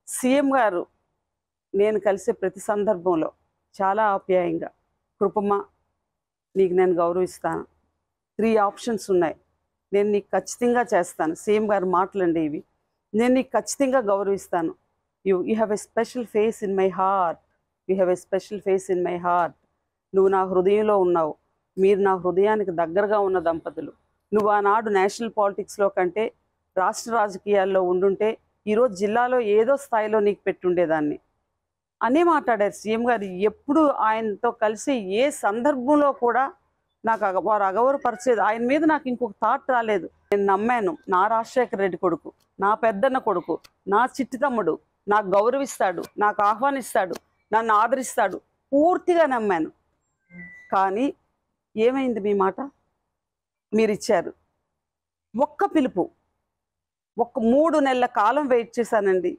CM గారు నేను కలిసే ప్రతి సందర్భంలో చాలా ఆప్యాయంగా, కృపమ్మ నీకు నేను గౌరవిస్తాను, 3 ఆప్షన్స్ ఉన్నాయి, నేను నీకు ఖచ్చితంగా చేస్తాను, సీఎం గారు మాటలండి ఇవి, నేను నీకు ఖచ్చితంగా గౌరవిస్తాను, you have a special face in my heart, you have a special face in my heart, నువ్వు నా హృదయంలో ఉన్నావు, మీరు నా హృదయానికి దగ్గరగా ఉన్న దంపతులు, నువ్వు ఆనాడు నేషనల్ పాలిటిక్స్లో కంటే రాష్ట్ర రాజకీయాల్లో ఉండుంటే ఈరోజు జిల్లాలో ఏదో స్థాయిలో నీకు పెట్టుండేదాన్ని అనే మాట్లాడారు సీఎం గారు. ఎప్పుడు ఆయనతో కలిసి ఏ సందర్భంలో కూడా నాకు వారు అగౌరవపరిచేది, ఆయన మీద నాకు ఇంకొక థాట్ రాలేదు. నేను నమ్మాను, నా రాజశేఖర రెడ్డి కొడుకు, నా పెద్దన్న కొడుకు, నా చిట్టి తమ్ముడు నాకు గౌరవిస్తాడు, నాకు ఆహ్వానిస్తాడు, నన్ను ఆదరిస్తాడు, పూర్తిగా నమ్మాను. కానీ ఏమైంది మీ మాట? మీరు ఇచ్చారు ఒక్క పిలుపు, 3 నెలల కాలం వెయిట్ చేశానండి.